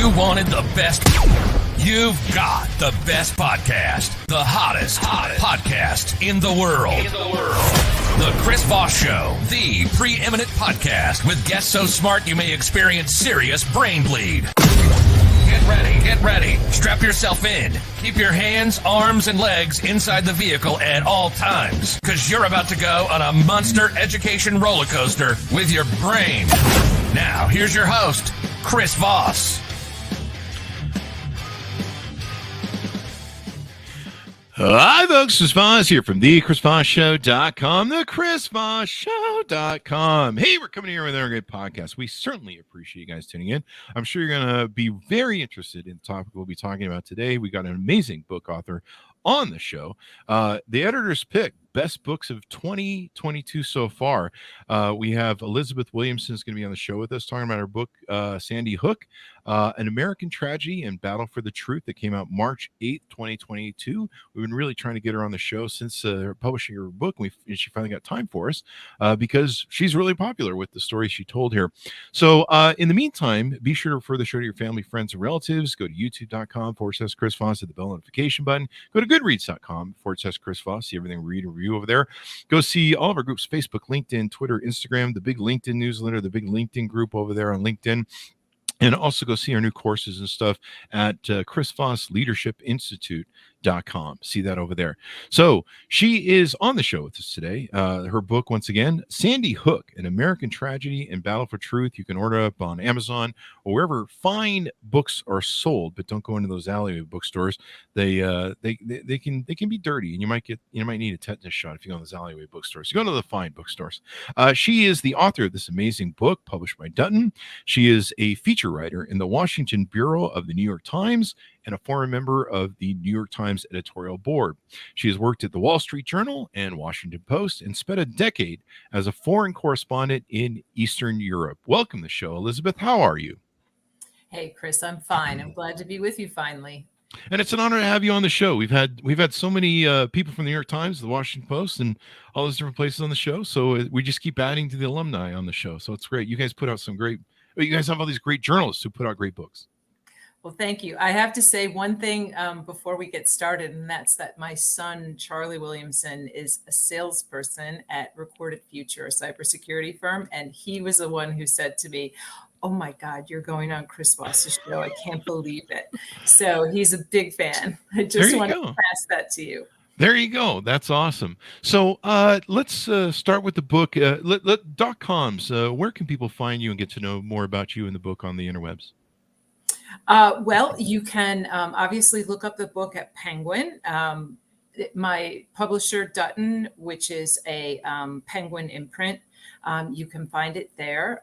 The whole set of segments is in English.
You wanted the best. You've got the best podcast, the hottest podcast in the world. The Chris Voss Show, the preeminent podcast with guests so smart you may experience serious brain bleed. Get ready. Strap yourself in. Keep your hands, arms, and legs inside the vehicle at all times, because you're about to go on a monster education roller coaster with your brain. Now, here's your host, Chris Voss. Hi, folks. Chris Voss here from the ChrisVossShow.com, the ChrisVossShow.com. Hey, we're coming here with another great podcast. We certainly appreciate you guys tuning in. I'm sure you're going to be very interested in the topic we'll be talking about today. We got an amazing book author on the show. The editor's pick, best books of 2022 so far. We have Elizabeth Williamson is going to be on the show with us talking about her book, Sandy Hook, An American Tragedy and Battle for the Truth, that came out March 8th, 2022. We've been really trying to get her on the show since publishing her book, and she finally got time for us because she's really popular with the stories she told here. So in the meantime, be sure to refer the show to your family, friends, and relatives. Go to youtube.com/Chris Voss, hit the bell notification button. Go to goodreads.com/Chris Voss, see everything we read and review over there. Go see all of our groups: Facebook, LinkedIn, Twitter, Instagram, the big LinkedIn newsletter, the big LinkedIn group over there on LinkedIn. And also go see our new courses and stuff at Chris Voss Leadership Institute.com. See that over there. So she is on the show with us today. Her book, once again, Sandy Hook, An American Tragedy and Battle for Truth. You can order up on Amazon or wherever fine books are sold, but don't go into those alleyway bookstores. They can be dirty, and you might need a tetanus shot if you go to those alleyway bookstores. So go to the fine bookstores. She is the author of this amazing book published by Dutton. She is a feature writer in the Washington Bureau of the New York Times and a former member of the New York Times editorial board. She has worked at the Wall Street Journal and Washington Post and spent a decade as a foreign correspondent in Eastern Europe. Welcome to the show, Elizabeth. How are you? Hey, Chris, I'm fine. I'm glad to be with you finally. And it's an honor to have you on the show. We've had so many people from the New York Times, the Washington Post, and all those different places on the show. So we just keep adding to the alumni on the show. So it's great. You guys put out you guys have all these great journalists who put out great books. Well, thank you. I have to say one thing before we get started, and that's that my son, Charlie Williamson, is a salesperson at Recorded Future, a cybersecurity firm. And he was the one who said to me, "Oh my God, you're going on Chris Voss's show. I can't believe it." So he's a big fan. I just want to pass that to you. There you go. That's awesome. So let's start with the book. .coms. Where can people find you and get to know more about you and the book on the interwebs? Well, you can obviously look up the book at Penguin. My publisher, Dutton, which is a Penguin imprint, you can find it there.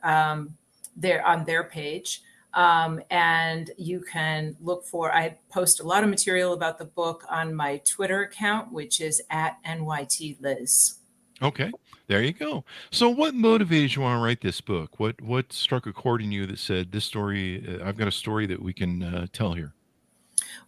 They're on their page. And you can look I post a lot of material about the book on my Twitter account, which is at NYTLiz. Okay, there you go. So what motivated you want to write this book? What struck a chord in you that said, this story, I've got a story that we can tell here?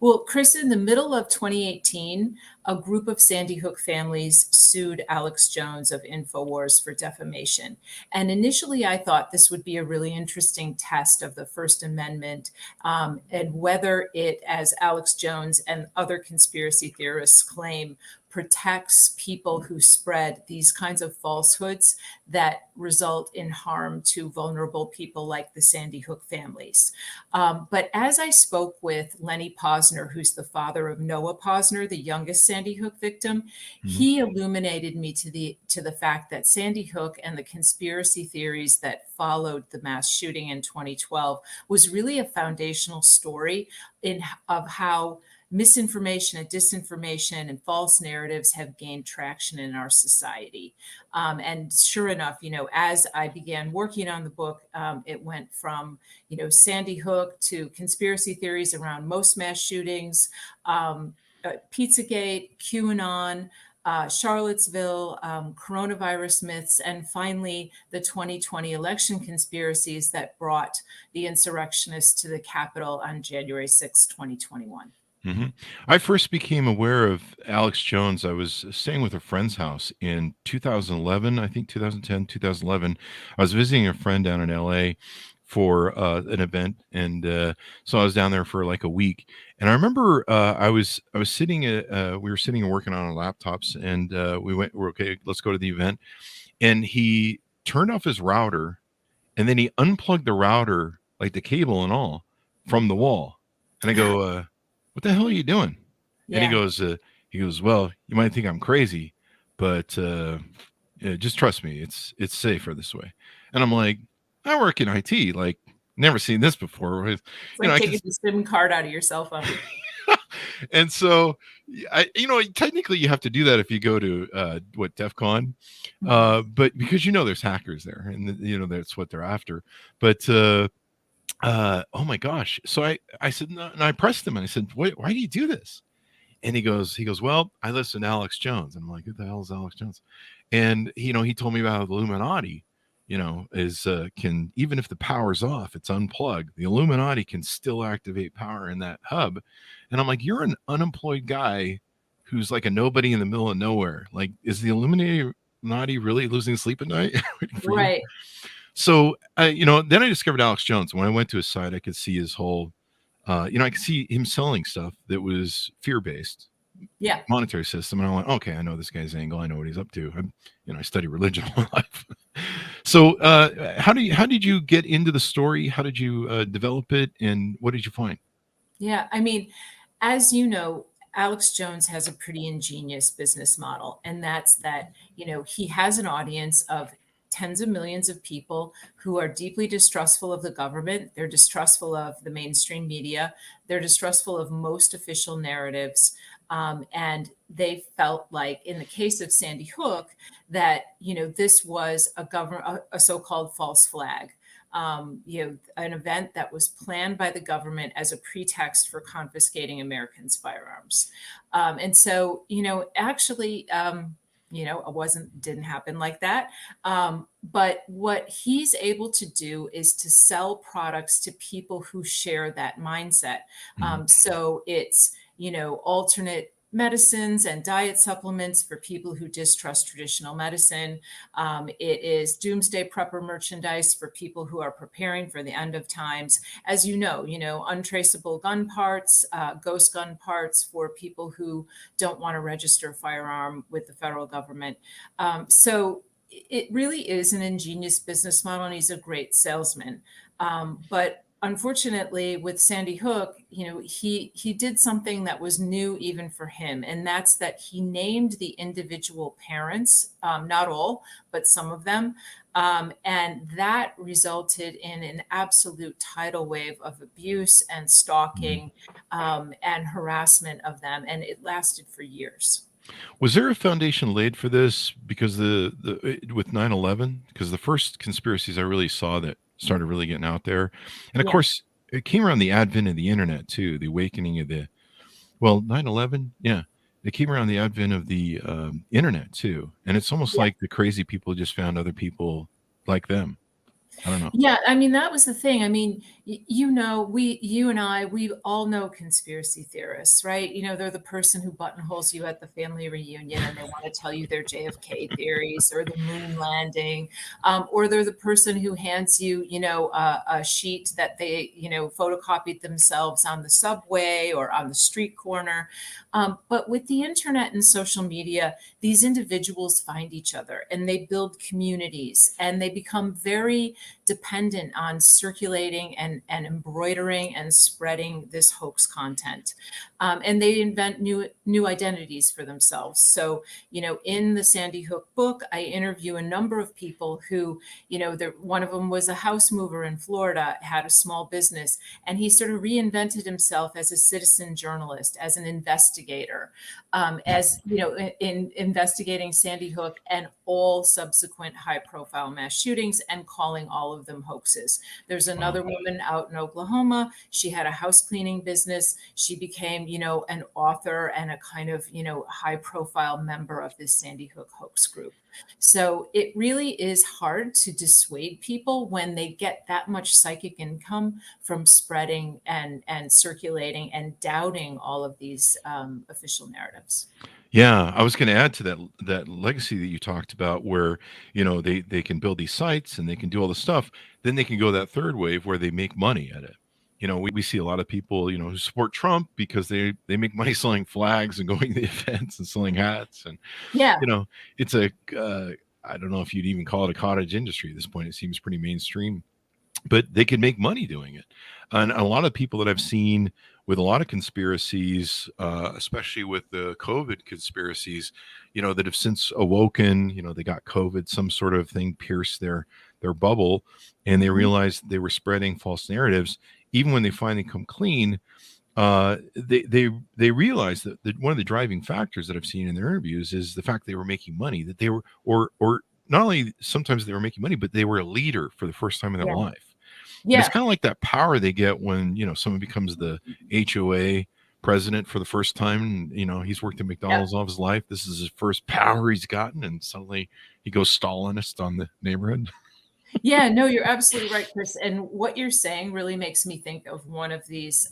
Well, Chris, in the middle of 2018, a group of Sandy Hook families sued Alex Jones of InfoWars for defamation. And initially, I thought this would be a really interesting test of the First Amendment and whether it, as Alex Jones and other conspiracy theorists claim, protects people who spread these kinds of falsehoods that result in harm to vulnerable people like the Sandy Hook families. But as I spoke with Lenny Posner, who's the father of Noah Posner, the youngest Sandy Hook victim, he illuminated me to the fact that Sandy Hook and the conspiracy theories that followed the mass shooting in 2012 was really a foundational story of how misinformation and disinformation and false narratives have gained traction in our society. And sure enough, as I began working on the book, it went from, Sandy Hook to conspiracy theories around most mass shootings, Pizzagate, QAnon, Charlottesville, coronavirus myths, and finally the 2020 election conspiracies that brought the insurrectionists to the Capitol on January 6, 2021. Mm-hmm. I first became aware of Alex Jones. I was staying with a friend's house in 2011, I think 2010, 2011. I was visiting a friend down in LA for an event, and so I was down there for like a week. And I remember I was sitting we were sitting and working on our laptops, and we're okay, let's go to the event. And he turned off his router, and then he unplugged the router, like the cable and all, from the wall. And I go, what the hell are you doing? And he goes, well, you might think I'm crazy, but yeah, just trust me, it's safer this way. And I'm like, I work in IT, like never seen this before. It's like taking the SIM card out of your cell phone. And so, technically you have to do that if you go to DEF CON, but because there's hackers there, and that's what they're after. But oh my gosh! So I said, no, and I pressed him, and I said, why do you do this? And he goes, well, I listen to Alex Jones. And I'm like, who the hell is Alex Jones? And he told me about the Illuminati. Can, even if the power's off, it's unplugged, the Illuminati can still activate power in that hub. And I'm like, you're an unemployed guy who's like a nobody in the middle of nowhere. Like, is the Illuminati really losing sleep at night? Right. So, then I discovered Alex Jones. When I went to his site, I could see his whole, I could see him selling stuff that was fear-based. Yeah. Monetary system. And I'm like, okay, I know this guy's angle. I know what he's up to. I study religion all my life. So how did you get into the story? How did you develop it? And what did you find? Yeah. I mean, as you know, Alex Jones has a pretty ingenious business model. And that's that, he has an audience of tens of millions of people who are deeply distrustful of the government. They're distrustful of the mainstream media. They're distrustful of most official narratives. And they felt like, in the case of Sandy Hook, that this was a so-called false flag, an event that was planned by the government as a pretext for confiscating Americans' firearms. And so, actually, it didn't happen like that. But what he's able to do is to sell products to people who share that mindset. So it's, alternate medicines and diet supplements for people who distrust traditional medicine. It is doomsday prepper merchandise for people who are preparing for the end of times. As untraceable gun parts, ghost gun parts for people who don't want to register a firearm with the federal government. So it really is an ingenious business model, and he's a great salesman. But unfortunately, with Sandy Hook, he did something that was new even for him, and that's that he named the individual parents, not all, but some of them, and that resulted in an absolute tidal wave of abuse and stalking and harassment of them, and it lasted for years. Was there a foundation laid for this because with 9/11? Because the first conspiracies I really saw that started really getting out there, and of course it came around the advent of the internet too, the awakening of 9/11, it came around the advent of the internet too, and it's almost like the crazy people just found other people like them. I don't know. Yeah, I mean, that was the thing. I mean, you and I, we all know conspiracy theorists, right? They're the person who buttonholes you at the family reunion and they want to tell you their JFK theories or the moon landing, or they're the person who hands you, a sheet that they, photocopied themselves on the subway or on the street corner. But with the internet and social media, these individuals find each other and they build communities, and they become very dependent on circulating and embroidering and spreading this hoax content. And they invent new identities for themselves. So, in the Sandy Hook book, I interview a number of people who, one of them was a house mover in Florida, had a small business, and he sort of reinvented himself as a citizen journalist, as an investigator, in investigating Sandy Hook and all subsequent high-profile mass shootings and calling all of them hoaxes. There's another woman out in Oklahoma. She had a house cleaning business. She became, an author and a kind of, high-profile member of this Sandy Hook hoax group. So it really is hard to dissuade people when they get that much psychic income from spreading and circulating and doubting all of these official narratives. Yeah, I was going to add to that legacy that you talked about, where they can build these sites and they can do all the stuff. Then they can go that third wave where they make money at it. We see a lot of people who support Trump because they make money selling flags and going to events and selling hats, and Yeah. it's a I don't know if you'd even call it a cottage industry at this point. It seems pretty mainstream, but they can make money doing it. And a lot of people that I've seen with a lot of conspiracies, especially with the COVID conspiracies, that have since awoken, they got COVID, some sort of thing pierced their bubble, and they realized they were spreading false narratives. Even when they finally come clean, they realized that one of the driving factors that I've seen in their interviews is the fact they were making money, that they were, or not only sometimes they were making money, but they were a leader for the first time in their life. Yeah. And it's kind of like that power they get when, someone becomes the HOA president for the first time. He's worked at McDonald's all of his life. This is his first power he's gotten. And suddenly he goes Stalinist on the neighborhood. Yeah, no, you're absolutely right, Chris. And what you're saying really makes me think of one of these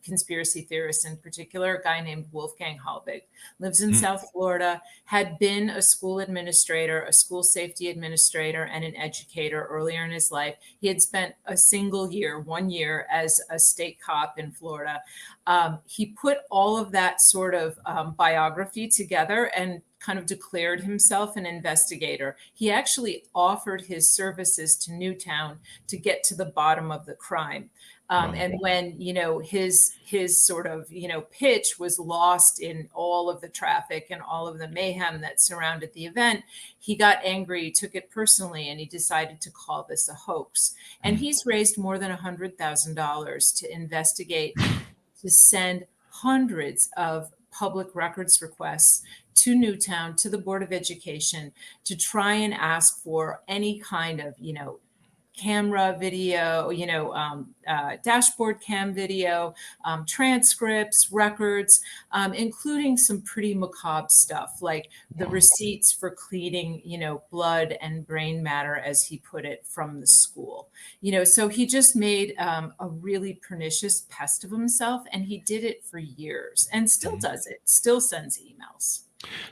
conspiracy theorists in particular, a guy named Wolfgang Holbeck, lives in South Florida, had been a school administrator, a school safety administrator, and an educator earlier in his life. He had spent a single year, 1 year, as a state cop in Florida. He put all of that sort of biography together and kind of declared himself an investigator. He actually offered his services to Newtown to get to the bottom of the crime. And when, his sort of, pitch was lost in all of the traffic and all of the mayhem that surrounded the event, he got angry, took it personally, and he decided to call this a hoax. And he's raised more than $100,000 to investigate, to send hundreds of public records requests to Newtown, to the Board of Education, to try and ask for any kind of, camera video, dashboard cam video, transcripts, records, including some pretty macabre stuff like the receipts for cleaning, blood and brain matter, as he put it, from the school. So he just made a really pernicious pest of himself, and he did it for years and still does it, still sends emails.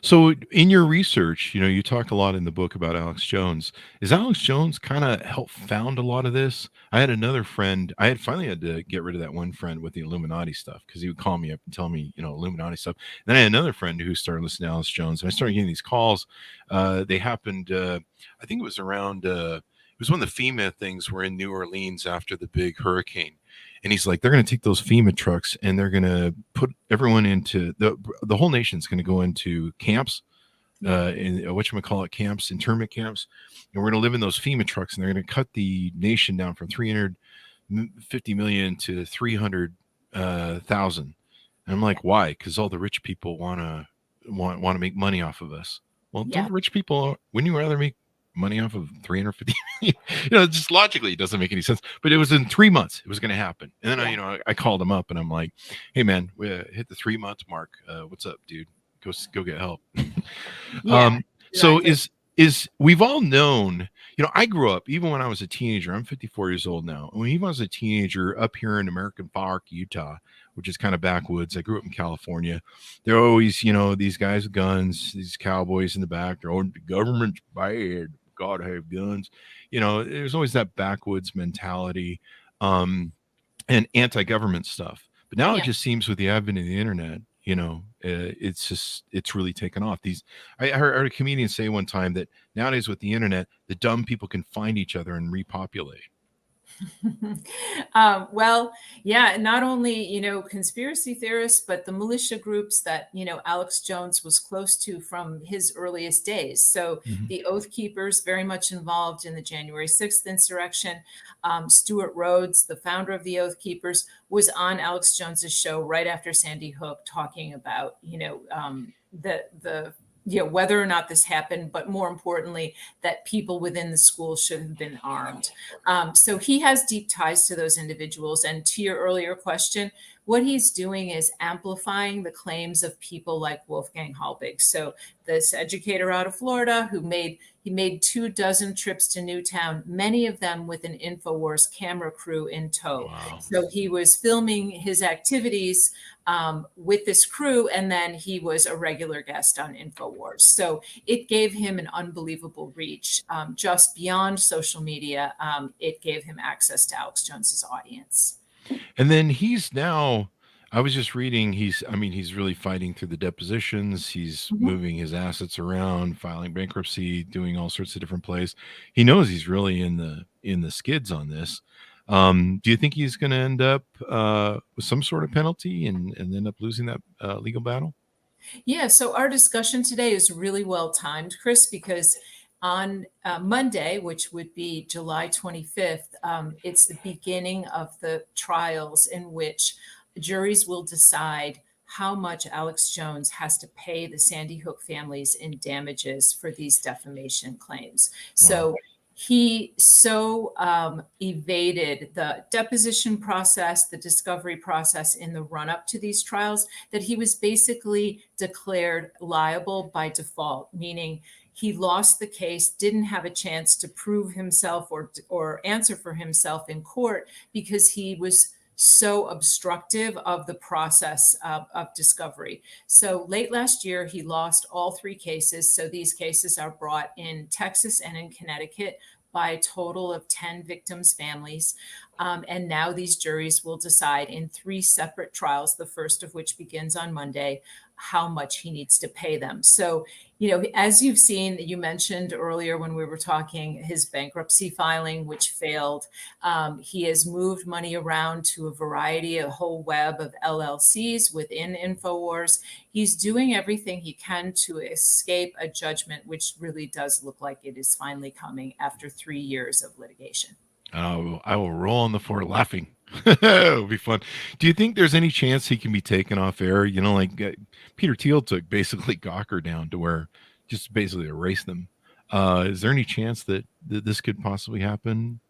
So in your research, you talk a lot in the book about Alex Jones. Is Alex Jones kind of helped found a lot of this? I had another friend. I had finally had to get rid of that one friend with the Illuminati stuff, because he would call me up and tell me, Illuminati stuff. Then I had another friend who started listening to Alex Jones, and I started getting these calls. They happened, I think it was around, it was when the FEMA things were in New Orleans after the big hurricane. And he's like, they're going to take those FEMA trucks and they're going to put everyone into the whole nation's going to go into camps, in whatchamacallit camps, internment camps. And we're going to live in those FEMA trucks, and they're going to cut the nation down from 350 million to 300,000. And I'm like, why? Because all the rich people want to make money off of us. Well, don't the rich people, wouldn't you rather make money off of 350 million? Just logically it doesn't make any sense. But it was in 3 months it was going to happen. And then I called him up and I'm like, hey man, we hit the 3 months mark. What's up, dude? Go get help. So is we've all known, I grew up, even when I was a teenager, I'm 54 years old now. When I was a teenager up here in American Fork, Utah, which is kind of backwoods. I grew up in California. There are always, these guys with guns, these cowboys in the back. They're, the government's bad. God, I have guns. There's always that backwoods mentality, and anti-government stuff. But now it just seems, with the advent of the internet, it's really taken off. I heard a comedian say one time that nowadays with the internet, the dumb people can find each other and repopulate. Well, yeah, not only, conspiracy theorists, but the militia groups that, Alex Jones was close to from his earliest days. So the Oath Keepers, very much involved in the January 6th insurrection. Stuart Rhodes, the founder of the Oath Keepers, was on Alex Jones's show right after Sandy Hook, talking about, whether or not this happened, but more importantly, that people within the school should have been armed. So he has deep ties to those individuals. And to your earlier question, what he's doing is amplifying the claims of people like Wolfgang Holbeck. So this educator out of Florida who made 24 trips to Newtown, many of them with an InfoWars camera crew in tow. Wow. So he was filming his activities with this crew, and then he was a regular guest on InfoWars. So it gave him an unbelievable reach just beyond social media. It gave him access to Alex Jones's audience. And then he's now, I was just reading, he's really fighting through the depositions. He's moving his assets around, filing bankruptcy, doing all sorts of different plays. He knows he's really in the skids on this. Do you think he's going to end up with some sort of penalty and end up losing that legal battle? Yeah, so our discussion today is really well timed, Chris, because on Monday, which would be July 25th, it's the beginning of the trials in which juries will decide how much Alex Jones has to pay the Sandy Hook families in damages for these defamation claims. So he evaded the deposition process, the discovery process in the run-up to these trials, that he was basically declared liable by default, meaning he lost the case, didn't have a chance to prove himself or answer for himself in court because he was so obstructive of the process of discovery. So late last year, he lost all 3 cases. So these cases are brought in Texas and in Connecticut by a total of 10 victims' families. And now these juries will decide in 3 separate trials, the first of which begins on Monday, how much he needs to pay them. So, as you've seen, you mentioned earlier when we were talking, his bankruptcy filing, which failed. He has moved money around to a whole web of LLCs within InfoWars. He's doing everything he can to escape a judgment, which really does look like it is finally coming after 3 years of litigation. I will roll on the floor laughing. It'll be fun. Do you think there's any chance he can be taken off air? Like Peter Thiel took basically Gawker down to where just basically erase them. Is there any chance that this could possibly happen?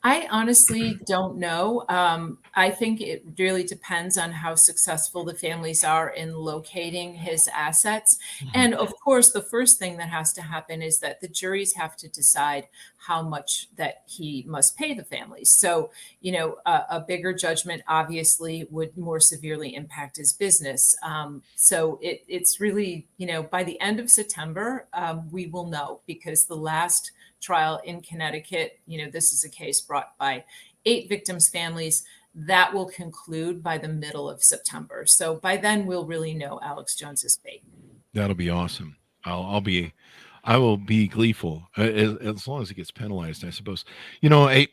I honestly don't know. I think it really depends on how successful the families are in locating his assets. And of course, the first thing that has to happen is that the juries have to decide how much that he must pay the families. So, a bigger judgment obviously would more severely impact his business. So it's really, by the end of September, we will know, because the last trial in Connecticut, this is a case brought by 8 victims' families, that will conclude by the middle of September. So by then we'll really know Alex Jones's fate. That'll be awesome. I will be gleeful as long as he gets penalized, I suppose.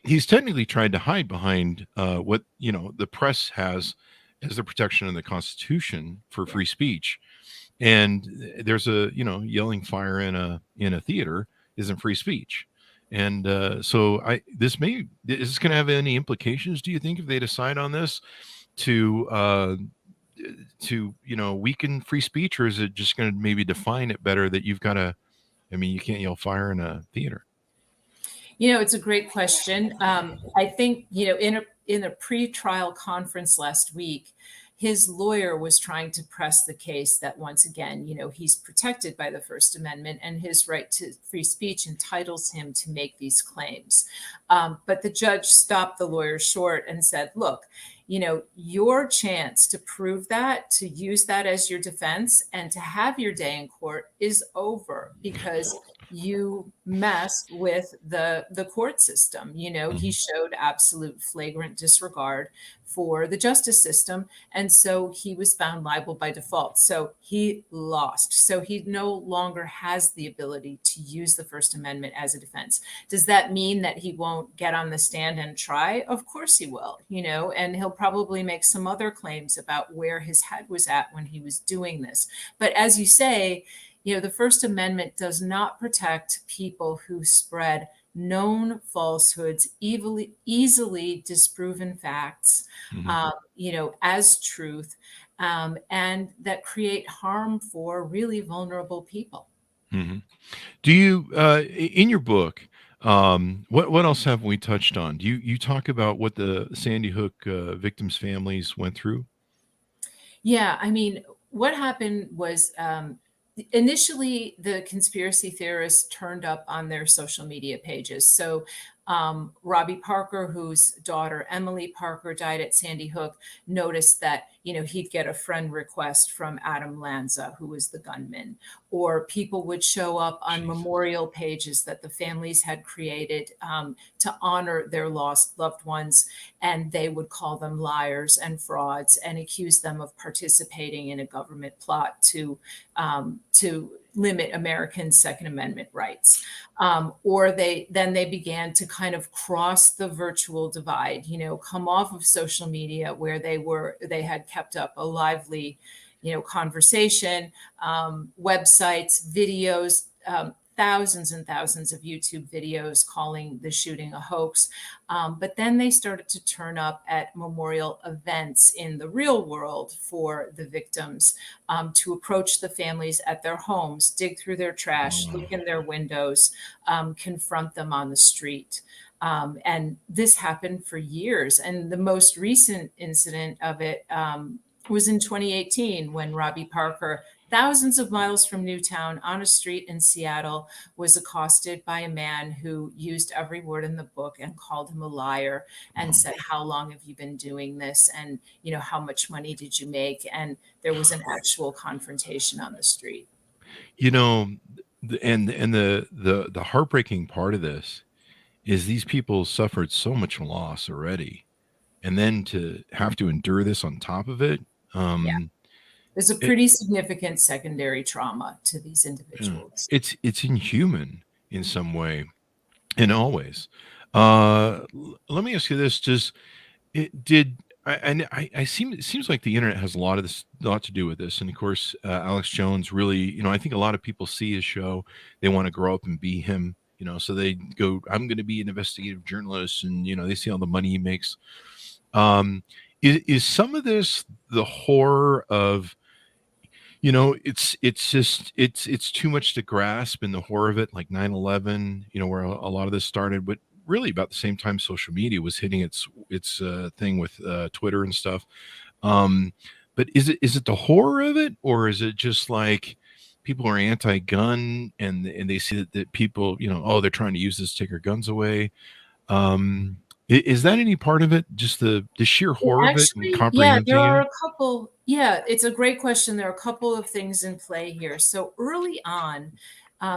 He's technically tried to hide behind what the press has as the protection of the Constitution for free speech, and there's a yelling fire in a theater isn't free speech. And so is this going to have any implications, do you think, if they decide on this to weaken free speech, or is it just going to maybe define it better that you can't yell fire in a theater? It's a great question. I think, in a pre-trial conference last week, his lawyer was trying to press the case that, once again, he's protected by the First Amendment and his right to free speech entitles him to make these claims. But the judge stopped the lawyer short and said, look, your chance to prove that, to use that as your defense and to have your day in court is over, because you messed with the court system. He showed absolute flagrant disregard for the justice system. And so he was found liable by default. So he lost. So he no longer has the ability to use the First Amendment as a defense. Does that mean that he won't get on the stand and try? Of course he will, and he'll probably make some other claims about where his head was at when he was doing this. But as you say, the First Amendment does not protect people who spread known falsehoods, easily disproven facts, as truth, and that create harm for really vulnerable people. Mm-hmm. Do you, in your book, what else have we touched on? Do you talk about what the Sandy Hook victims' families went through? Yeah, I mean, what happened was initially the conspiracy theorists turned up on their social media pages. So Robbie Parker, whose daughter Emily Parker died at Sandy Hook, noticed that he'd get a friend request from Adam Lanza, who was the gunman, or people would show up on memorial pages that the families had created to honor their lost loved ones, and they would call them liars and frauds and accuse them of participating in a government plot to limit American Second Amendment rights. Or they began to kind of cross the virtual divide, come off of social media where they had kept up a lively, conversation, websites, videos, thousands and thousands of YouTube videos calling the shooting a hoax. But then they started to turn up at memorial events in the real world for the victims, to approach the families at their homes, dig through their trash, look in their windows, confront them on the street. And this happened for years. And the most recent incident of it was in 2018 when Robbie Parker, thousands of miles from Newtown, on a street in Seattle, was accosted by a man who used every word in the book and called him a liar and said, "How long have you been doing this? And, how much money did you make?" And there was an actual confrontation on the street. The heartbreaking part of this is these people suffered so much loss already, and then to have to endure this on top of it. There's a pretty significant secondary trauma to these individuals. It's inhuman in some way, in all ways. Let me ask you this: it seems like the internet has a lot to do with this, and of course, Alex Jones really, I think a lot of people see his show, they want to grow up and be him, so they go, "I'm going to be an investigative journalist," and they see all the money he makes. Is some of this the horror of, it's too much to grasp, in the horror of it, like 9/11, where a lot of this started, but really about the same time social media was hitting its thing with Twitter and stuff. But is it the horror of it, or is it just like people are anti-gun and they see that people, they're trying to use this to take our guns away? Is that any part of it? Just the sheer horror of it and comprehending there are it? a couple. Yeah, it's a great question. There are a couple of things in play here. So early on,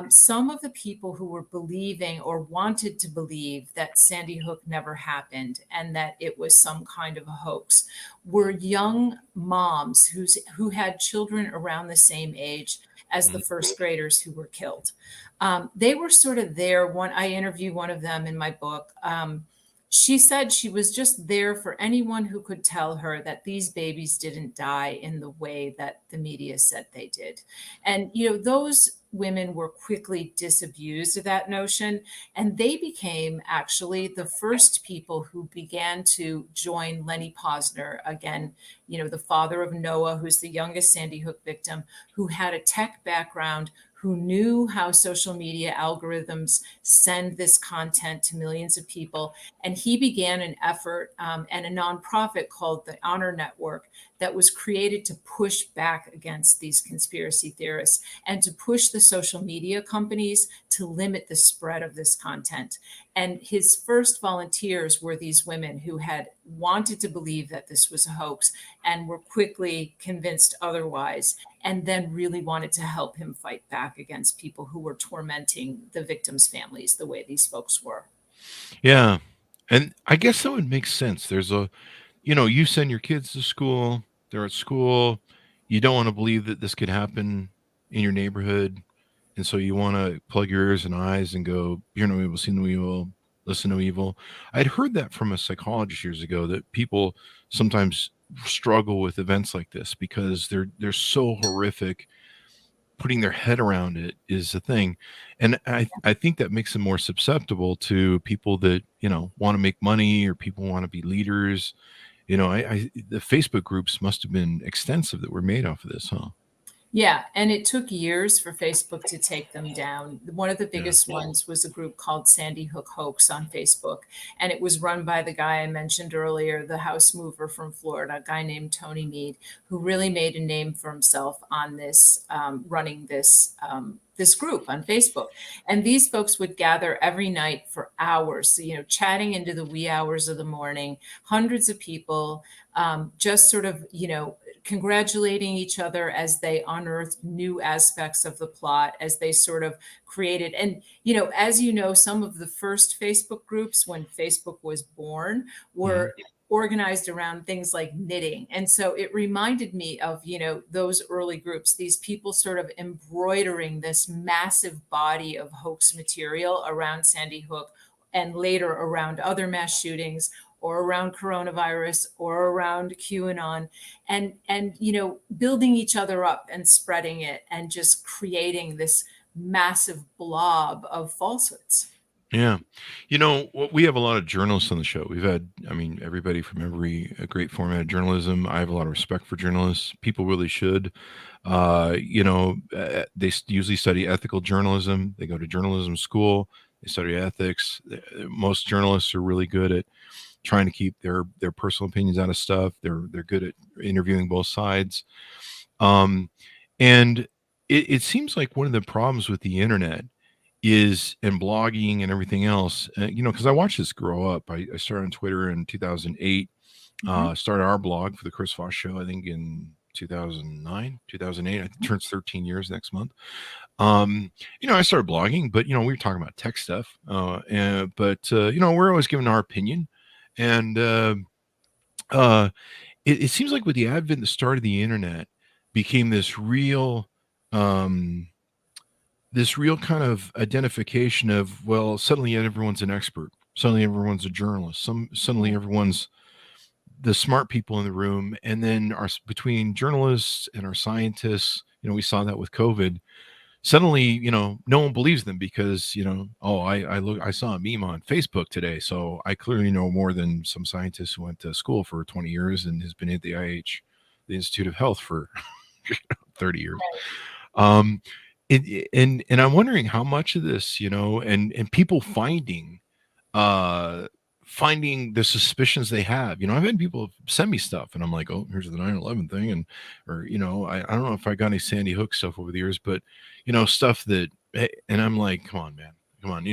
some of the people who were believing or wanted to believe that Sandy Hook never happened and that it was some kind of a hoax were young moms who had children around the same age as the first graders who were killed. They were sort of there. I interviewed one of them in my book. She said she was just there for anyone who could tell her that these babies didn't die in the way that the media said they did. And, those women were quickly disabused of that notion. And they became actually the first people who began to join Lenny Posner, again, the father of Noah, who's the youngest Sandy Hook victim, who had a tech background, who knew how social media algorithms send this content to millions of people. And he began an effort and a nonprofit called the Honor Network that was created to push back against these conspiracy theorists and to push the social media companies to limit the spread of this content. And his first volunteers were these women who had wanted to believe that this was a hoax and were quickly convinced otherwise, and then really wanted to help him fight back against people who were tormenting the victims' families the way these folks were. Yeah. And I guess that would make sense. There's you send your kids to school, they're at school, you don't want to believe that this could happen in your neighborhood. And so you want to plug your ears and eyes and go, hear no evil, see no evil, listen no evil. I'd heard that from a psychologist years ago, that people sometimes struggle with events like this because they're so horrific. Putting their head around it is the thing. And I think that makes them more susceptible to people that, want to make money, or people want to be leaders. The Facebook groups must have been extensive that were made off of this, huh? Yeah, and it took years for Facebook to take them down. One of the Yeah. biggest ones was a group called Sandy Hook Hoax on Facebook, and it was run by the guy I mentioned earlier, the house mover from Florida, a guy named Tony Mead, who really made a name for himself on this, running this group on Facebook. And these folks would gather every night for hours, chatting into the wee hours of the morning, hundreds of people, just sort of, congratulating each other as they unearthed new aspects of the plot, as they sort of created. And, as you know, some of the first Facebook groups when Facebook was born were organized around things like knitting. And so it reminded me of, those early groups, these people sort of embroidering this massive body of hoax material around Sandy Hook and later around other mass shootings or around coronavirus or around QAnon, and building each other up and spreading it and just creating this massive blob of falsehoods. Yeah. We have a lot of journalists on the show. We've had, everybody from every great format of journalism. I have a lot of respect for journalists. People really should. They usually study ethical journalism. They go to journalism school. They study ethics. Most journalists are really good at trying to keep their personal opinions out of stuff. They're good at interviewing both sides. And it seems like one of the problems with the internet is, and blogging and everything else, because I watched this grow up. I started on Twitter in 2008, started our blog for the Chris Voss Show, I think in 2009, 2008. It turns 13 years next month. I started blogging, but, we were talking about tech stuff. But we're always giving our opinion. And it seems like with the advent, the start of the internet became this real kind of identification of, well, suddenly everyone's an expert. Suddenly everyone's a journalist. Suddenly everyone's the smart people in the room. And then between journalists and our scientists, we saw that with COVID. Suddenly, no one believes them because, I saw a meme on Facebook today. So I clearly know more than some scientist who went to school for 20 years and has been at the IH, the Institute of Health, for 30 years. And I'm wondering how much of this, and people finding the suspicions they have. I've had people send me stuff and I'm like, oh, here's the 9/11 thing. Or, I don't know if I got any Sandy Hook stuff over the years, but, stuff that, and I'm like, come on, man, come on.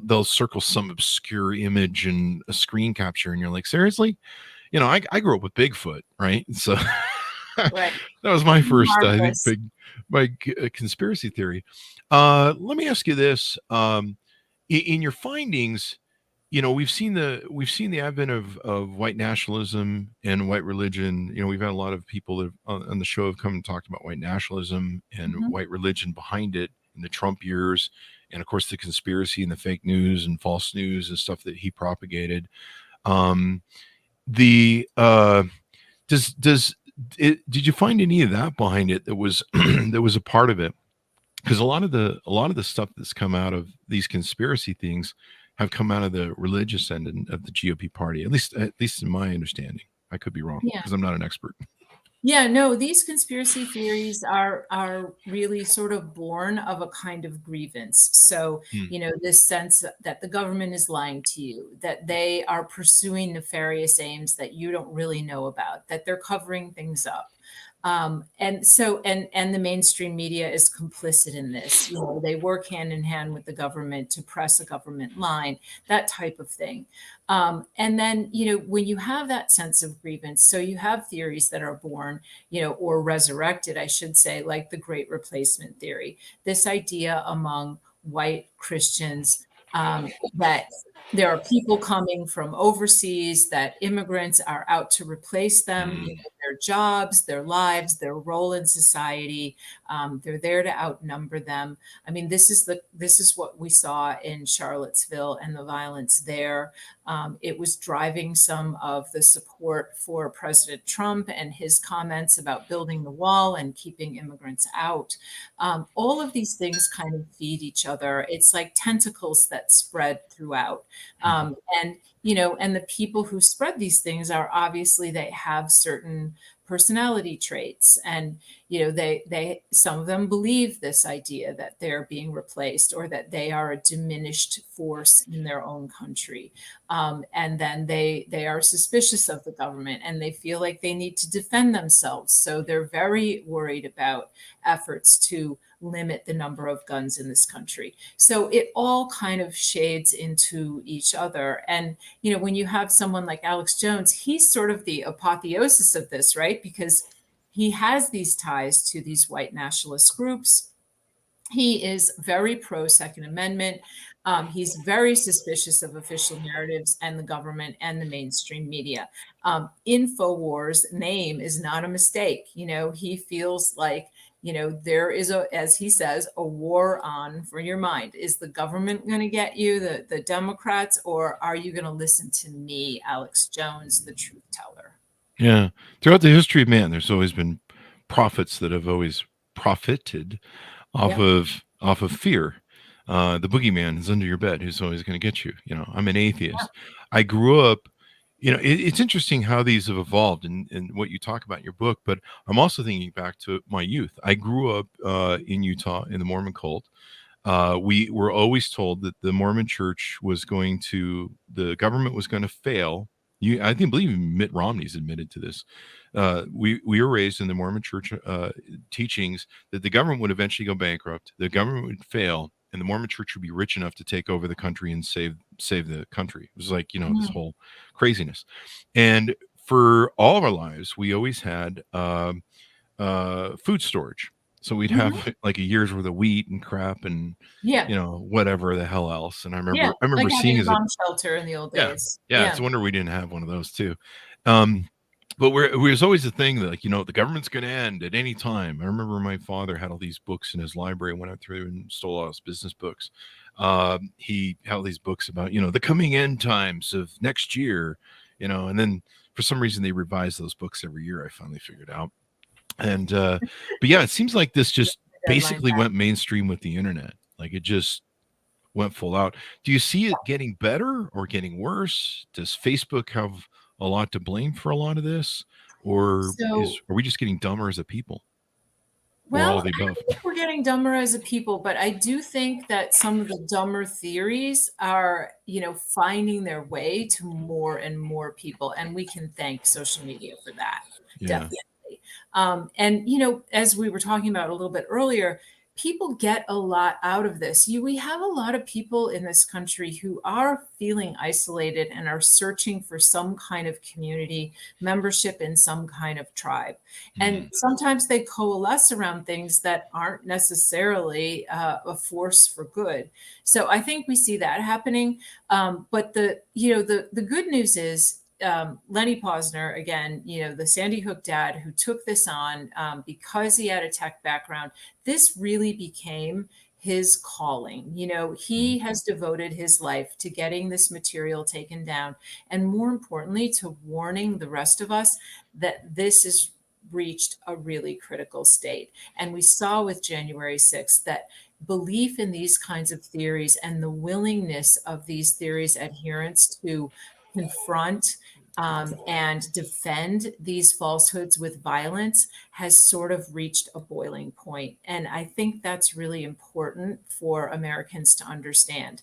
They'll circle some obscure image and a screen capture. And you're like, seriously? I grew up with Bigfoot, right? So Right. that was my first, Marvelous. I think, conspiracy theory. Let me ask you this. In your findings, we've seen the advent of white nationalism and white religion. We've had a lot of people that on the show have come and talked about white nationalism and white religion behind it in the Trump years. And of course the conspiracy and the fake news and false news and stuff that he propagated. Did you find any of that behind it that was that was a part of it? Because a lot of the stuff that's come out of these conspiracy things have come out of the religious end of the GOP party, at least in my understanding. I could be wrong because I'm not an expert. Yeah, no, these conspiracy theories are really sort of born of a kind of grievance. So, this sense that the government is lying to you, that they are pursuing nefarious aims that you don't really know about, that they're covering things up. And the mainstream media is complicit in this. They work hand in hand with the government to press a government line, that type of thing. And then, when you have that sense of grievance, so you have theories that are born, or resurrected, I should say, like the Great Replacement theory, this idea among white Christians that there are people coming from overseas, that immigrants are out to replace them, their jobs, their lives, their role in society. They're there to outnumber them. I mean, this is what we saw in Charlottesville and the violence there. It was driving some of the support for President Trump and his comments about building the wall and keeping immigrants out. All of these things kind of feed each other. It's like tentacles that spread throughout. And the people who spread these things are obviously, they have certain personality traits. And, they some of them believe this idea that they're being replaced or that they are a diminished force in their own country. And then they are suspicious of the government and they feel like they need to defend themselves. So they're very worried about efforts to limit the number of guns in this country. So it all kind of shades into each other. And, when you have someone like Alex Jones, he's sort of the apotheosis of this, right? Because he has these ties to these white nationalist groups. He is very pro Second Amendment. He's very suspicious of official narratives and the government and the mainstream media. InfoWars name is not a mistake. He feels like, there is as he says, a war on for your mind. Is the government going to get you, the Democrats, or are you going to listen to me, Alex Jones, the truth teller? Yeah. Throughout the history of man, there's always been prophets that have always profited off of fear. The boogeyman is under your bed, who's always going to get you. I'm an atheist. Yeah. I grew up, it's interesting how these have evolved and what you talk about in your book, but I'm also thinking back to my youth. I grew up in Utah in the Mormon cult. We were always told that the Mormon church the government was going to fail. I believe Mitt Romney's admitted to this. We were raised in the Mormon church teachings that the government would eventually go bankrupt, the government would fail, and the Mormon church would be rich enough to take over the country and save the country. It was like, this whole craziness. And for all of our lives, we always had food storage. So we'd have like a year's worth of wheat and crap and, whatever the hell else. And I remember like seeing a bomb shelter in the old days. Yeah. It's a wonder we didn't have one of those too. But it was always the thing that, the government's going to end at any time. I remember my father had all these books in his library, went out through and stole all his business books. He had all these books about, the coming end times of next year, and then for some reason they revise those books every year. I finally figured out. And, but yeah, it seems like this just basically went mainstream with the internet. Like it just went full out. Do you see it getting better or getting worse? Does Facebook have a lot to blame for a lot of this, or are we just getting dumber as a people? Well, I don't think we're getting dumber as a people, but I do think that some of the dumber theories are, finding their way to more and more people, and we can thank social media for that. Yeah. Definitely. And, as we were talking about a little bit earlier, people get a lot out of this. We have a lot of people in this country who are feeling isolated and are searching for some kind of community membership in some kind of tribe. And sometimes they coalesce around things that aren't necessarily a force for good. So I think we see that happening. But the good news is, Lenny Posner, again, the Sandy Hook dad who took this on because he had a tech background, this really became his calling. He has devoted his life to getting this material taken down, and more importantly, to warning the rest of us that this has reached a really critical state. And we saw with January 6th that belief in these kinds of theories and the willingness of these theories' adherents to confront and defend these falsehoods with violence has sort of reached a boiling point. And I think that's really important for Americans to understand.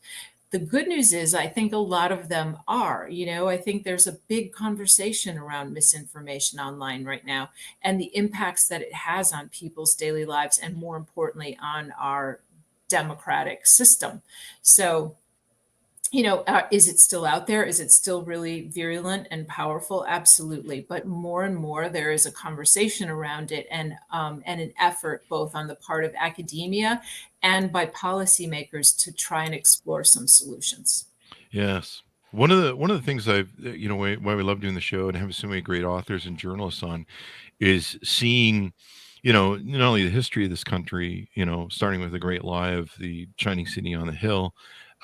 The good news is I think a lot of them are. I think there's a big conversation around misinformation online right now and the impacts that it has on people's daily lives and, more importantly, on our democratic system. So is it still out there? Is it still really virulent and powerful? Absolutely. But more and more, there is a conversation around it and an effort both on the part of academia and by policymakers to try and explore some solutions. Yes. One of the things why we love doing the show and having so many great authors and journalists on is seeing, not only the history of this country, starting with the Great Lie of the Shining City on the Hill,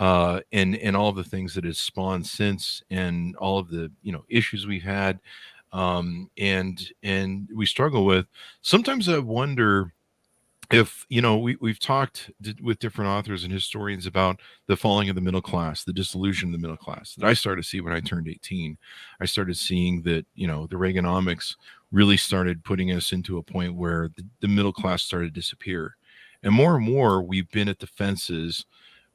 and all of the things that has spawned since, and all of the issues we've had, and we struggle with. Sometimes I wonder if we've talked with different authors and historians about the falling of the middle class, the dissolution of the middle class that I started to see when I turned 18. I started seeing that the Reaganomics really started putting us into a point where the middle class started to disappear, and more we've been at the fences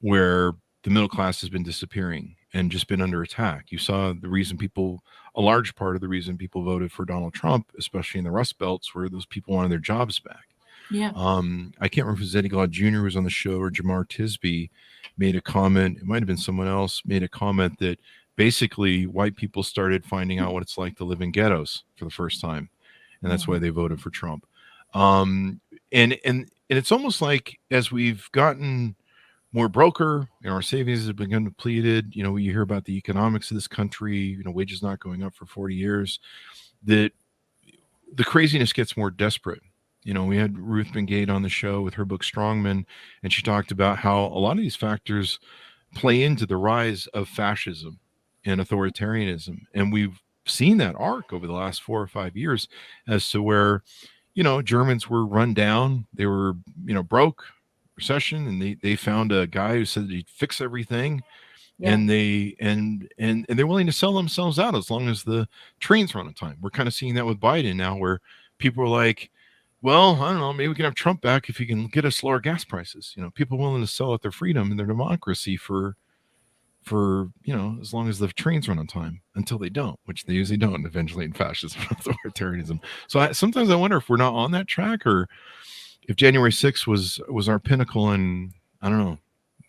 where the middle class has been disappearing and just been under attack. You saw a large part of the reason people voted for Donald Trump, especially in the Rust Belts, where those people wanted their jobs back. Yeah. I can't remember if it was Eddie Glaude Jr. was on the show or Jamar Tisby made a comment. It might have been someone else made a comment that basically white people started finding out what it's like to live in ghettos for the first time, and that's why they voted for Trump. And it's almost like as we've gotten more broker, our savings have become depleted. You hear about the economics of this country. Wages not going up for 40 years. That the craziness gets more desperate. We had Ruth Ben-Gade on the show with her book Strongman, and she talked about how a lot of these factors play into the rise of fascism and authoritarianism. And we've seen that arc over the last 4 or 5 years as to where, Germans were run down. They were, broke, recession, and they found a guy who said he'd fix everything. Yeah. And they're willing to sell themselves out as long as the trains run on time. We're kind of seeing that with Biden now, where people are like, well, I don't know, maybe we can have Trump back if he can get us lower gas prices. People willing to sell out their freedom and their democracy for as long as the trains run on time, until they don't, which they usually don't, eventually in fascism and authoritarianism. So sometimes I wonder if we're not on that track, or if January 6th was our pinnacle, and I don't know,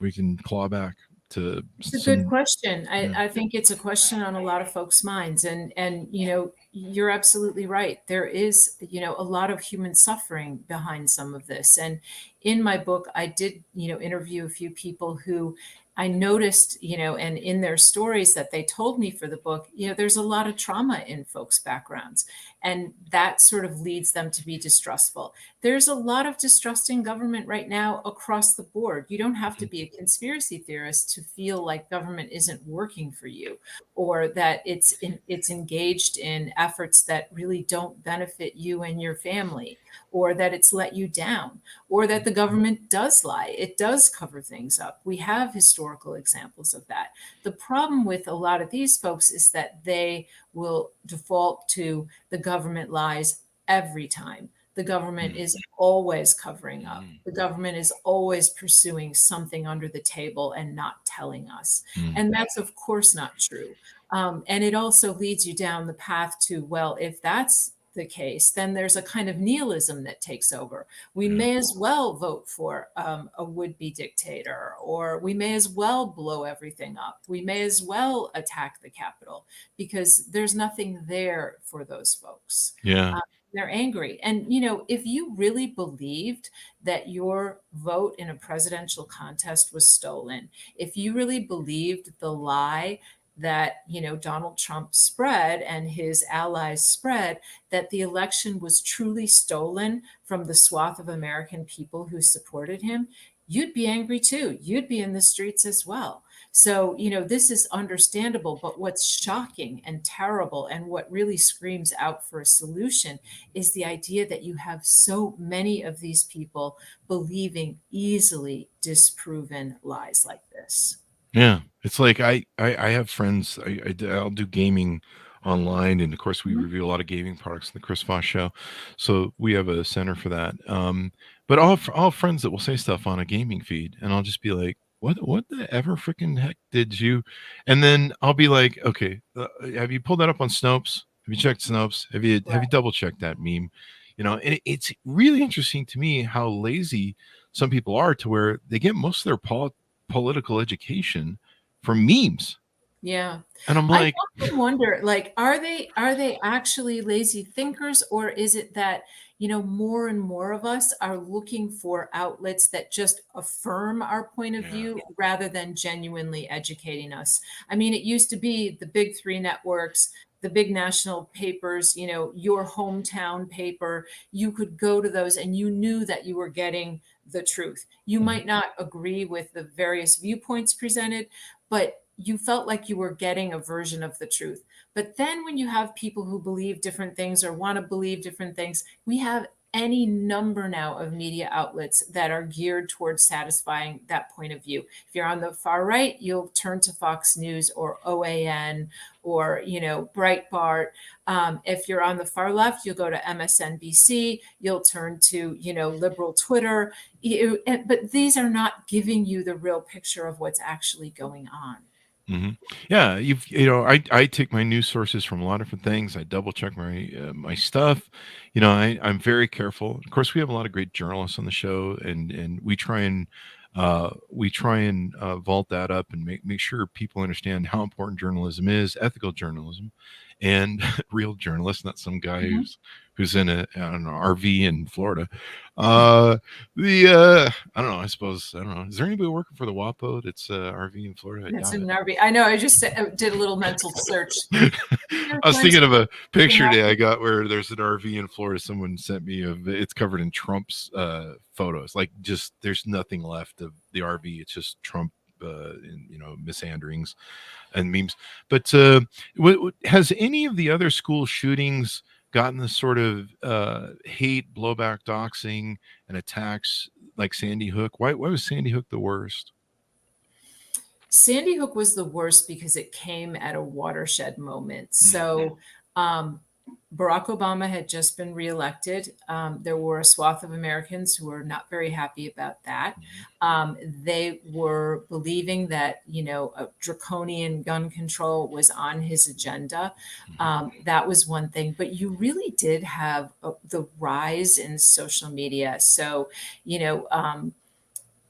we can claw back to. It's a good question. I think it's a question on a lot of folks' minds, and you're absolutely right. There is a lot of human suffering behind some of this, and in my book, I did interview a few people who I noticed, and in their stories that they told me for the book, there's a lot of trauma in folks' backgrounds, and that sort of leads them to be distrustful. There's a lot of distrust in government right now across the board. You don't have to be a conspiracy theorist to feel like government isn't working for you, or that it's engaged in efforts that really don't benefit you and your family, or that it's let you down, or that the government does lie. It does cover things up. We have historical examples of that. The problem with a lot of these folks is that they will default to the government lies every time. The government is always covering up. The government is always pursuing something under the table and not telling us. And that's, of course, not true. And it also leads you down the path to, well, if that's the case, then there's a kind of nihilism that takes over. We may as well vote for a would-be dictator, or we may as well blow everything up. We may as well attack the Capitol, because there's nothing there for those folks. Yeah. They're angry. And, if you really believed that your vote in a presidential contest was stolen, if you really believed the lie that Donald Trump spread and his allies spread, that the election was truly stolen from the swath of American people who supported him, you'd be angry too. You'd be in the streets as well. So, this is understandable, but what's shocking and terrible, and what really screams out for a solution, is the idea that you have so many of these people believing easily disproven lies like this. Yeah, it's like I have friends. I'll do gaming online, and of course we review a lot of gaming products in the Chris Voss Show, so we have a center for that. But I'll have friends that will say stuff on a gaming feed, and I'll just be like, "What the ever freaking heck did you?" And then I'll be like, "Okay, have you pulled that up on Snopes? Have you checked Snopes? Have you double checked that meme?" And it's really interesting to me how lazy some people are, to where they get most of their political education from memes. Yeah. And I'm like, I often wonder, are they actually lazy thinkers, or is it that, more and more of us are looking for outlets that just affirm our point of view rather than genuinely educating us? I mean, it used to be the big three networks, the big national papers, your hometown paper. You could go to those and you knew that you were getting the truth. You might not agree with the various viewpoints presented, but you felt like you were getting a version of the truth. But then when you have people who believe different things or want to believe different things, we have any number now of media outlets that are geared towards satisfying that point of view. If you're on the far right, you'll turn to Fox News or OAN or, Breitbart. If you're on the far left, you'll go to MSNBC, you'll turn to, liberal Twitter. But these are not giving you the real picture of what's actually going on. Mm-hmm. Yeah, I take my news sources from a lot of different things. I double check my stuff. I'm very careful. Of course, we have a lot of great journalists on the show, and we try and vault that up and make sure people understand how important journalism is, ethical journalism, and real journalists, not some guy who's in an RV in Florida. I don't know. I don't know. Is there anybody working for the WAPO that's RV in Florida? That's an RV. I know. I just did a little mental search. I was thinking of a picture today I got where there's an RV in Florida. Someone sent me it's covered in Trump's photos. Like, just there's nothing left of the RV. It's just Trump, misanderings and memes. But has any of the other school shootings gotten the sort of hate, blowback, doxing, and attacks like Sandy Hook? Why was Sandy Hook the worst? Sandy Hook was the worst because it came at a watershed moment. So Barack Obama had just been reelected. There were a swath of Americans who were not very happy about that. They were believing that, a draconian gun control was on his agenda. That was one thing. But you really did have the rise in social media. So,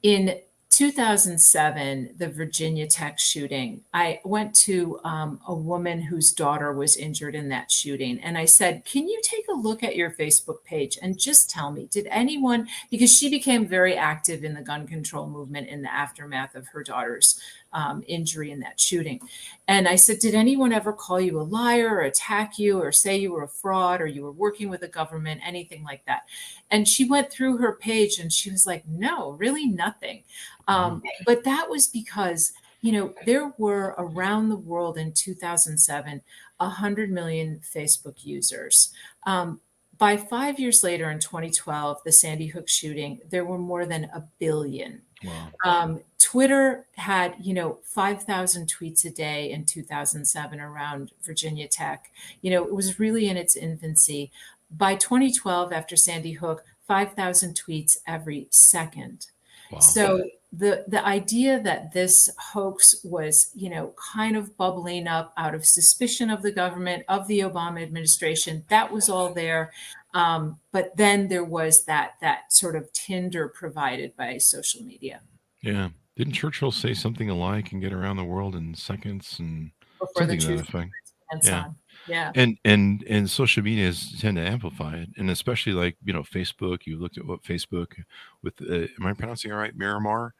in 2007, the Virginia Tech shooting, I went to a woman whose daughter was injured in that shooting. And I said, can you take a look at your Facebook page and just tell me, did anyone, because she became very active in the gun control movement in the aftermath of her daughter's injury in that shooting. And I said, did anyone ever call you a liar or attack you or say you were a fraud or you were working with the government, anything like that? And she went through her page and she was like, no, really nothing. But that was because, there were around the world in 2007, 100 million Facebook users. By 5 years later, in 2012, the Sandy Hook shooting, there were more than 1 billion. Wow. Twitter had, 5,000 tweets a day in 2007 around Virginia Tech. It was really in its infancy. By 2012, after Sandy Hook, 5,000 tweets every second. Wow. So the idea that this hoax was, kind of bubbling up out of suspicion of the government, of the Obama administration, that was all there. But then there was that sort of tinder provided by social media. Yeah. Didn't Churchill say something alike and get around the world in seconds and before something the to that truth effect? Yeah. Yeah. And social media tend to amplify it. And especially like, Facebook, you looked at what Facebook with, am I pronouncing it right? Miramar,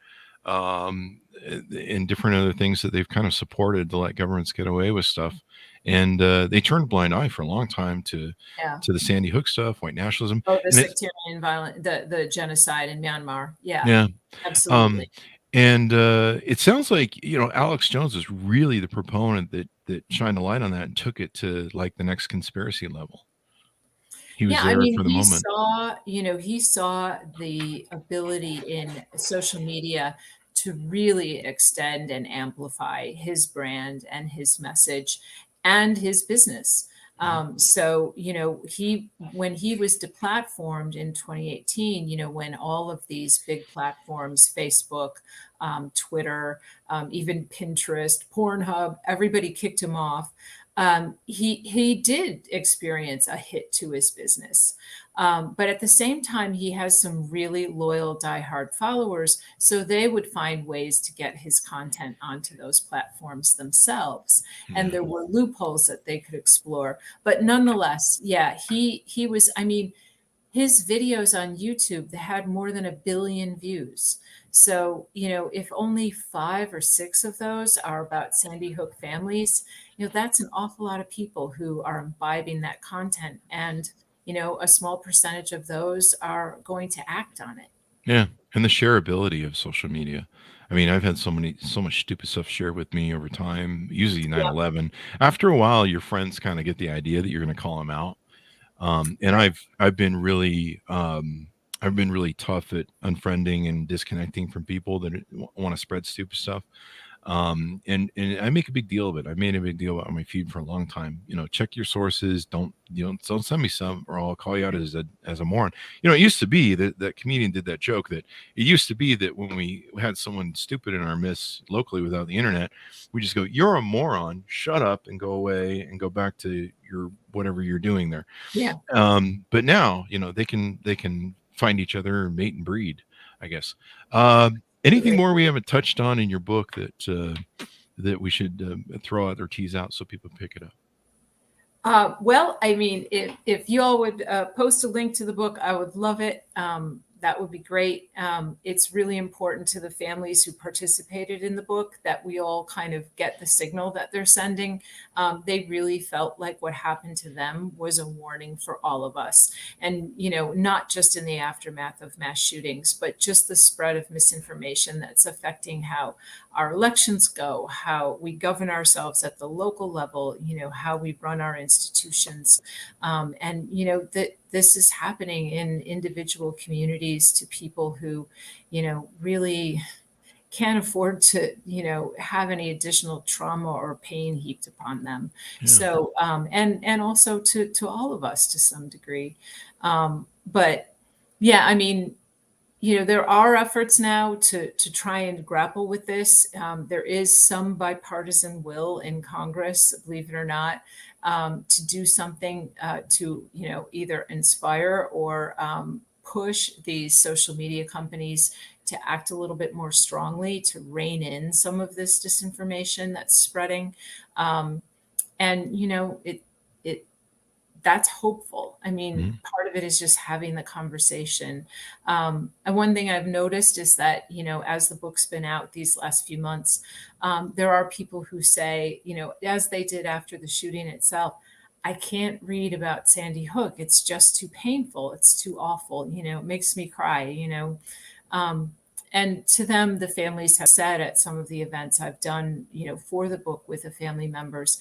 and different other things that they've kind of supported to let governments get away with stuff. And they turned a blind eye for a long time to the Sandy Hook stuff, white nationalism. Oh, the sectarian violence, the genocide in Myanmar. Yeah. Yeah. Absolutely. And it sounds like, Alex Jones was really the proponent that shined a light on that and took it to like the next conspiracy level. He was there for the moment. He saw the ability in social media to really extend and amplify his brand and his message and his business. So, when he was deplatformed in 2018, when all of these big platforms, Facebook, Twitter, even Pinterest, Pornhub, everybody kicked him off. He did experience a hit to his business. But at the same time, he has some really loyal, diehard followers. So they would find ways to get his content onto those platforms themselves. And there were loopholes that they could explore. But nonetheless, he was, his videos on YouTube, they had more than 1 billion views. So, if only 5 or 6 of those are about Sandy Hook families, that's an awful lot of people who are imbibing that content. And, a small percentage of those are going to act on it. Yeah. And the shareability of social media. I've had so much stupid stuff shared with me over time, usually 9/11. After a while, your friends kind of get the idea that you're going to call them out. And I've been really tough at unfriending and disconnecting from people that want to spread stupid stuff. And I make a big deal of it. I made a big deal on my feed for a long time. Check your sources. Don't send me some, or I'll call you out as a moron. It used to be that comedian did that joke that it used to be that when we had someone stupid in our midst locally without the internet, we just go, "You're a moron. Shut up and go away and go back to your whatever you're doing there." Yeah. But now, they can find each other, mate and breed, I guess. Anything more we haven't touched on in your book that we should throw out or tease out so people pick it up? Well, I mean, if you all would post a link to the book, I would love it. That would be great. It's really important to the families who participated in the book that we all kind of get the signal that they're sending. They really felt like what happened to them was a warning for all of us. And, not just in the aftermath of mass shootings, but just the spread of misinformation that's affecting how our elections go, how we govern ourselves at the local level, how we run our institutions. And, that this is happening in individual communities to people who, really can't afford to, have any additional trauma or pain heaped upon them. Yeah. So, and also to all of us to some degree. But yeah, I mean, there are efforts now to try and grapple with this. There is some bipartisan will in Congress, believe it or not, to do something to, either inspire or push these social media companies to act a little bit more strongly to rein in some of this disinformation that's spreading. And, that's hopeful. I mean, part of it is just having the conversation. And one thing I've noticed is that, as the book's been out these last few months, there are people who say, as they did after the shooting itself, I can't read about Sandy Hook. It's just too painful. It's too awful. It makes me cry, and to them, the families have said at some of the events I've done, for the book with the family members,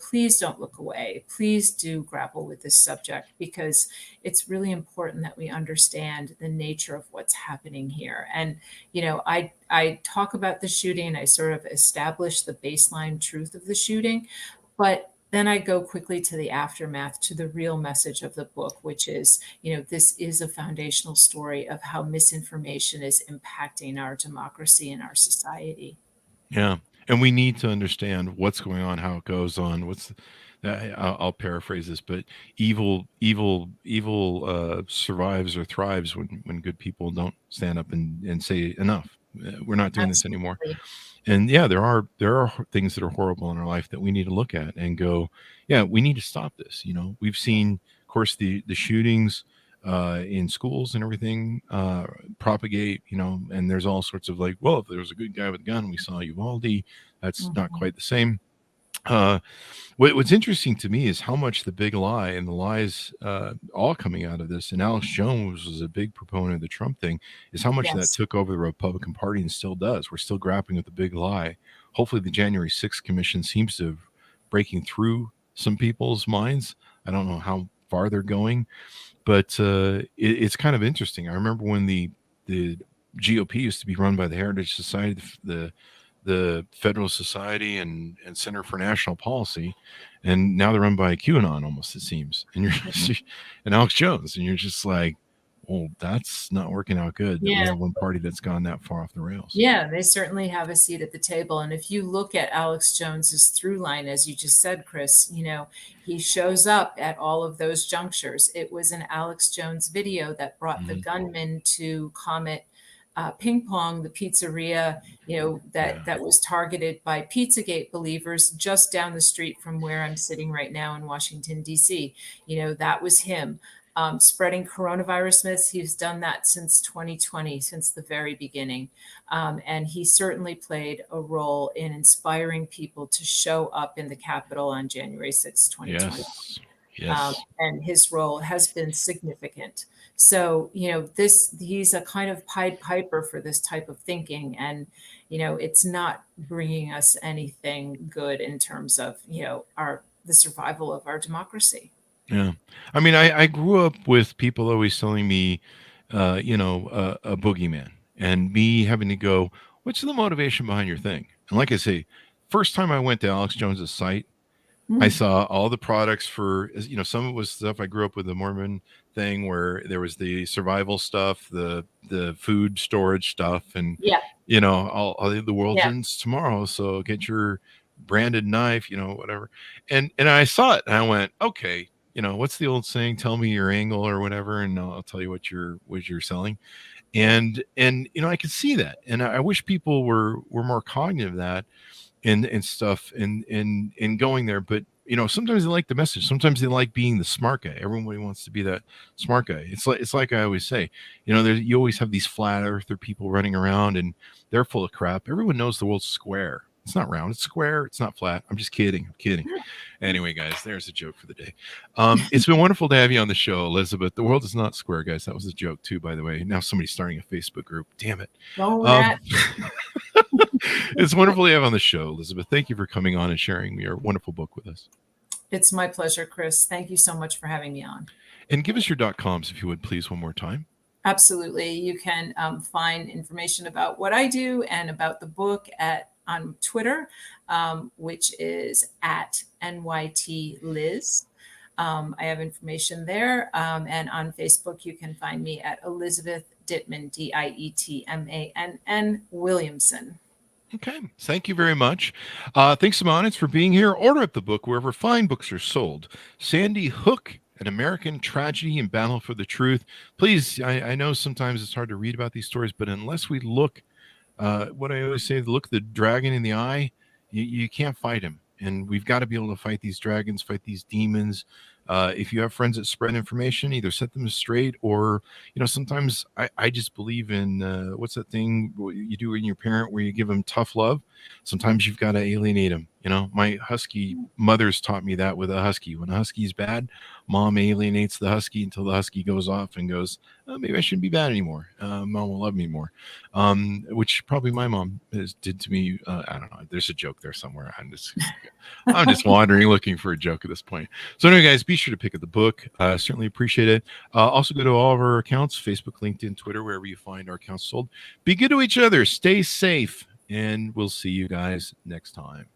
please don't look away. Please do grapple with this subject because it's really important that we understand the nature of what's happening here. And, I talk about the shooting. I sort of establish the baseline truth of the shooting, but then I go quickly to the aftermath, to the real message of the book, which is, this is a foundational story of how misinformation is impacting our democracy and our society. Yeah. And we need to understand what's going on, how it goes on. I'll paraphrase this, but evil survives or thrives when good people don't stand up and say enough. We're not doing this anymore. And yeah, there are things that are horrible in our life that we need to look at and go, yeah, we need to stop this. We've seen, of course, the shootings in schools and everything propagate, and there's all sorts of like, well, if there was a good guy with a gun, we saw Uvalde, that's not quite the same. What's interesting to me is how much the big lie and the lies all coming out of this, and Alex Jones was a big proponent of the Trump thing, is how much that took over the Republican Party and still does. We're still grappling with the big lie. Hopefully the January 6th commission seems to breaking through some people's minds. I don't know how far they're going, but it's kind of interesting. I remember when the GOP used to be run by the Heritage Society, the Federal Society and Center for National Policy, and now they're run by QAnon almost, it seems. And you're just, and Alex Jones, and you're just like, well, that's not working out good. Yeah. We have one party that's gone that far off the rails. Yeah, they certainly have a seat at the table. And if you look at Alex Jones's through line, as you just said, Chris, he shows up at all of those junctures. It was an Alex Jones video that brought the gunman to Comet Ping Pong, the pizzeria, that was targeted by Pizzagate believers just down the street from where I'm sitting right now in Washington, D.C. That was him. Spreading coronavirus myths, he's done that since 2020, since the very beginning. And he certainly played a role in inspiring people to show up in the Capitol on January 6, 2020. Yes. And his role has been significant. So, he's a kind of Pied Piper for this type of thinking. And, it's not bringing us anything good in terms of, the survival of our democracy. Yeah. I mean, I grew up with people always telling me, a boogeyman, and me having to go, what's the motivation behind your thing? And like I say, first time I went to Alex Jones's site, I Mm. saw all the products for, some of it was stuff I grew up with the Mormon thing where there was the survival stuff, the food storage stuff, and Yeah. all the world Yeah. ends tomorrow, so get your branded knife, whatever. And I saw it and I went, okay, what's the old saying? Tell me your angle or whatever, and I'll tell you what you're selling. And I could see that, and I wish people were more cognizant of that and stuff and going there. But sometimes they like the message, sometimes they like being the smart guy. Everybody wants to be that smart guy. It's like I always say, you always have these flat earther people running around and they're full of crap. Everyone knows the world's square. It's not round, it's square, it's not flat. I'm just kidding. I'm kidding. Anyway, guys, there's a joke for the day. It's been wonderful to have you on the show, Elizabeth. The world is not square, guys. That was a joke too, by the way. Now somebody's starting a Facebook group. Damn it. Oh, Um, that. it's wonderful to have on the show, Elizabeth. Thank you for coming on and sharing your wonderful book with us. It's my pleasure, Chris. Thank you so much for having me on. And give us your .coms, if you would, please, one more time. Absolutely. You can find information about what I do and about the book on Twitter, which is at NYTLiz. I have information there. And on Facebook, you can find me at Elizabeth Dittman, Dietmann Williamson. Okay. Thank you very much. Thanks, Samanitz, for being here. Order up the book wherever fine books are sold. Sandy Hook, An American Tragedy and Battle for the Truth. Please, I know sometimes it's hard to read about these stories, but unless we look, what I always say, look the dragon in the eye, you can't fight him. And we've got to be able to fight these dragons, fight these demons. If you have friends that spread information, either set them straight or, sometimes I just believe in, what's that thing you do in your parent where you give them tough love? Sometimes you've got to alienate them. My husky mothers taught me that with a husky. When a husky's bad, mom alienates the husky until the husky goes off and goes, oh, maybe I shouldn't be bad anymore. Mom will love me more. Which probably my mom did to me. I don't know. There's a joke there somewhere. I'm just wandering looking for a joke at this point. So anyway, guys, be sure to pick up the book. Certainly appreciate it. Also go to all of our accounts, Facebook, LinkedIn, Twitter, wherever you find our accounts sold. Be good to each other. Stay safe. And we'll see you guys next time.